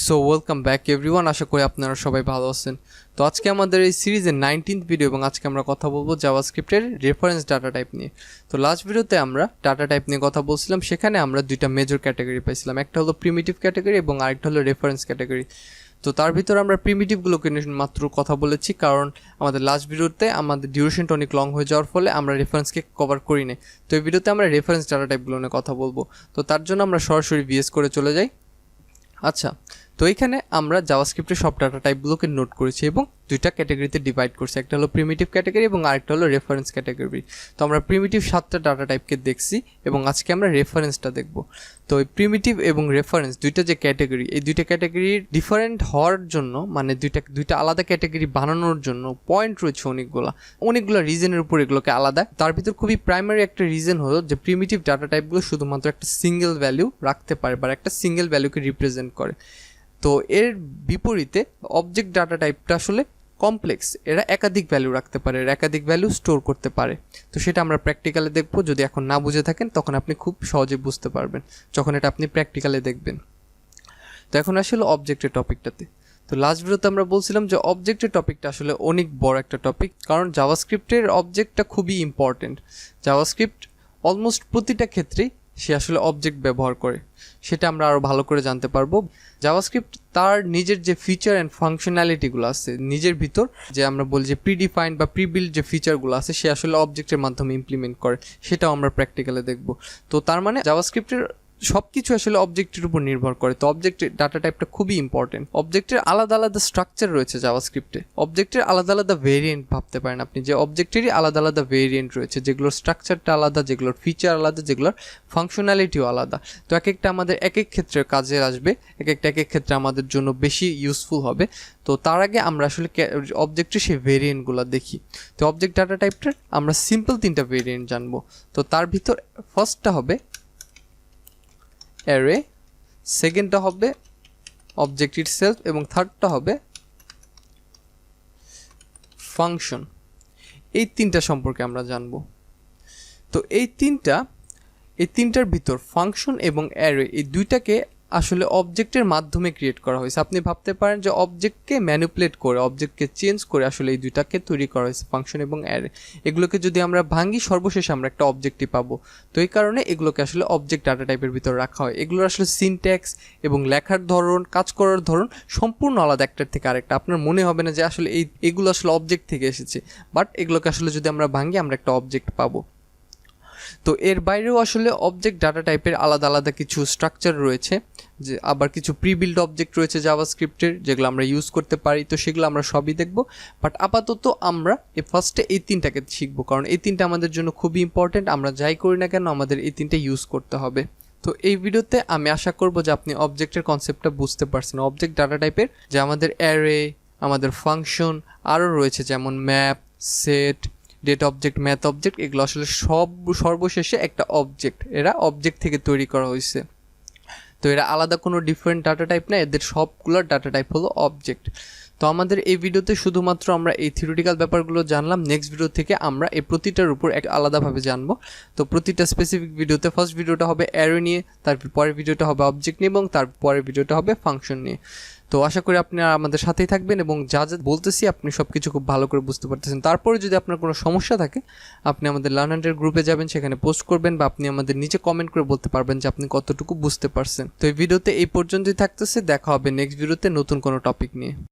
So welcome back everyone, আশা করি আপনারা সবাই ভালো আছেন। তো আজকে আমাদের এই সিরিজের 19th ভিডিও এবং আজকে আমরা কথা বলবো জাভাস্ক্রিপ্টের রেফারেন্স ডাটা টাইপ নিয়ে। তো লাস্ট ভিডিওতে আমরা ডাটা টাইপ নিয়ে কথা বলছিলাম, সেখানে আমরা দুইটা মেজর ক্যাটাগরি পাইছিলাম, একটা হলো প্রিমিটিভ ক্যাটাগরি এবং আরেকটা হলো রেফারেন্স ক্যাটাগরি। তো তার ভিতরে আমরা প্রিমিটিভগুলোকে নিয়ে মাত্র কথা বলেছি, কারণ আমাদের লাস্ট ভিডিওতে আমাদের ডিউরেশনটা অনেক লং হয়ে যাওয়ার ফলে আমরা রেফারেন্সকে কভার করি না। তো এই ভিডিওতে আমরা রেফারেন্স ডাটা টাইপগুলো নিয়ে কথা বলবো। তো তার জন্য আমরা সরাসরি ভিএস করে চলে যাই। আচ্ছা, তো এইখানে আমরা জাভাস্ক্রিপ্টের সব ডাটা টাইপগুলোকে নোট করেছি এবং দুইটা ক্যাটাগরিতে ডিভাইড করছি, একটা হলো প্রিমিটিভ ক্যাটাগরি এবং আরেকটা হলো রেফারেন্স ক্যাটাগরি। তো আমরা প্রিমিটিভ 7টা ডাটা টাইপকে দেখছি এবং আজকে আমরা রেফারেন্সটা দেখব। তো এই প্রিমিটিভ এবং রেফারেন্স দুইটা যে ক্যাটাগরি, এই দুইটা ক্যাটাগরির ডিফারেন্ট হওয়ার জন্য, মানে দুইটা আলাদা ক্যাটাগরি বানানোর জন্য পয়েন্ট রয়েছে অনেকগুলো রিজনের উপর এগুলোকে আলাদা। তার ভিতর খুবই প্রাইমারি একটা রিজন হলো যে প্রিমিটিভ ডাটা টাইপগুলো শুধুমাত্র একটা সিঙ্গেল ভ্যালু রাখতে পারে বা একটা সিঙ্গেল ভ্যালুকে রিপ্রেজেন্ট করে। তো এর বিপরীতে অবজেক্ট ডাটা টাইপটা আসলে কমপ্লেক্স, এরা একাধিক ভ্যালু রাখতে পারে, এরা একাধিক ভ্যালু স্টোর করতে পারে। তো সেটা আমরা প্র্যাকটিক্যালে দেখবো। যদি এখন না বুঝে থাকেন তখন আপনি খুব সহজে বুঝতে পারবেন যখন এটা আপনি প্র্যাকটিক্যালে দেখবেন। তো এখন আসলে অবজেক্টের টপিকটাতে। তো লাস্ট ভিডিওতে আমরা বলছিলাম যে অবজেক্টের টপিকটা আসলে অনেক বড় একটা টপিক, কারণ জাভাস্ক্রিপ্টের অবজেক্টটা খুবই ইম্পর্টেন্ট। জাভাস্ক্রিপ্ট অলমোস্ট প্রতিটা ক্ষেত্রেই সে আসলে অবজেক্ট ব্যবহার করে, সেটা আমরা আরও ভালো করে জানতে পারবো। জাভাস্ক্রিপ্ট তার নিজের যে ফিচার অ্যান্ড ফাংশনালিটিগুলো আছে নিজের ভিতর, যে আমরা বলি যে প্রিডিফাইন্ড বা প্রিবিল্ড যে ফিচারগুলো আছে, সে আসলে অবজেক্টের মাধ্যমে ইমপ্লিমেন্ট করে, সেটাও আমরা প্র্যাকটিক্যালে দেখব। তো তার মানে জাভাস্ক্রিপ্টের সব কিছু আসলে অবজেক্টের উপর নির্ভর করে। তো অবজেক্টের ডাটা টাইপটা খুবই ইম্পর্টেন্ট। অবজেক্টের আলাদা আলাদা স্ট্রাকচার রয়েছে জাভাস্ক্রিপ্টে, অবজেক্টের আলাদা আলাদা ভেরিয়েন্ট ভাবতে পারেন আপনি, যে অবজেক্টেরই আলাদা আলাদা ভেরিয়েন্ট রয়েছে, যেগুলোর স্ট্রাকচারটা আলাদা, যেগুলোর ফিচার আলাদা, যেগুলোর ফাংশনালিটিও আলাদা। তো এক একটা আমাদের এক এক ক্ষেত্রে কাজে আসবে, এক এক ক্ষেত্রে আমাদের জন্য বেশি ইউজফুল হবে। তো তার আগে আমরা আসলে অবজেক্টের সেই ভেরিয়েন্টগুলো দেখি। তো অবজেক্ট ডাটা টাইপটার আমরা সিম্পল 3টা ভেরিয়েন্ট জানবো। তো তার ভিতর ফার্স্টটা হবে অ্যারে, সেকেন্ডটা হবে অবজেক্ট ইটসেলফ এবং থার্ডটা হবে ফাংশন। এই 3টা সম্পর্কে আমরা জানবো। তো এই তিনটার ভিতর ফাংশন এবং অ্যারে, এই দুইটাকে আসলে অবজেক্টের মাধ্যমে ক্রিয়েট করা হয়েছে। আপনি ভাবতে পারেন যে অবজেক্টকে ম্যানিপুলেট করে, অবজেক্টকে চেঞ্জ করে আসলে এই দুইটাকে তৈরি করা হয়েছে, ফাংশন এবং অ্যারে। এগুলোকে যদি আমরা ভাঙি, সর্বশেষে আমরা একটা অবজেক্টই পাবো। তো এই কারণে এগুলোকে আসলে অবজেক্ট ডাটা টাইপের ভিতর রাখা হয়। এগুলোর আসলে সিনট্যাক্স এবং লেখার ধরন, কাজ করার ধরন সম্পূর্ণ আলাদা একটার থেকে আরেকটা। আপনার মনে হবে না যে আসলে এগুলো আসলে অবজেক্ট থেকে এসেছে, বাট এগুলোকে আসলে যদি আমরা ভাঙি আমরা একটা অবজেক্ট পাবো। তো এর বাইরেও আসলে অবজেক্ট ডাটা টাইপের আলাদা আলাদা কিছু স্ট্রাকচার রয়েছে, যে আবার কিছু প্রিবিল্ড অবজেক্ট রয়েছে জাভাস্ক্রিপ্টের, যেগুলো আমরা ইউজ করতে পারি। তো সেগুলো আমরা সবই দেখব, বাট আপাতত আমরা ফার্স্টে এই 3টাকে শিখবো, কারণ এই 3টা আমাদের জন্য খুবই ইম্পর্টেন্ট। আমরা যাই করি না কেন আমাদের এই 3টে ইউজ করতে হবে। তো এই ভিডিওতে আমি আশা করব যে আপনি অবজেক্টের কনসেপ্টটা বুঝতে পারছেন। অবজেক্ট ডাটা টাইপের যে আমাদের অ্যারে, আমাদের ফাংশন আরও রয়েছে, যেমন map, set, date object, math object, এগুলো আসলে সর্বশেষে একটা অবজেক্ট, এরা অবজেক্ট থেকে তৈরি করা হয়েছে। তো এরা আলাদা কোনো ডিফারেন্ট ডাটা টাইপ না, এদের সবগুলোর ডাটা টাইপ হলো অবজেক্ট। তো আমাদের এই ভিডিওতে শুধুমাত্র আমরা এই থিওরিটিক্যাল ব্যাপারগুলো জানলাম। নেক্সট ভিডিও থেকে আমরা এই প্রতিটার উপর একটা আলাদাভাবে জানবো। তো প্রতিটা স্পেসিফিক ভিডিওতে ফার্স্ট ভিডিওটা হবে অ্যারে নিয়ে, তারপর পরের ভিডিওটা হবে অবজেক্ট নিয়ে এবং তারপরের ভিডিওটা হবে ফাংশন নিয়ে। তো আশা করি আপনারা আমাদের সাথেই থাকবেন এবং যা যা বলতেছি আপনি সব কিছু খুব ভালো করে বুঝতে পারতেছেন। তারপরে যদি আপনার কোনো সমস্যা থাকে আপনি আমাদের লার্নারের গ্রুপে যাবেন, সেখানে পোস্ট করবেন বা আপনি আমাদের নিচে কমেন্ট করে বলতে পারবেন যে আপনি কতটুকু বুঝতে পারছেন। তো এই ভিডিওতে এই পর্যন্তই থাকতেছে, দেখা হবে নেক্সট ভিডিওতে নতুন কোনো টপিক নিয়ে।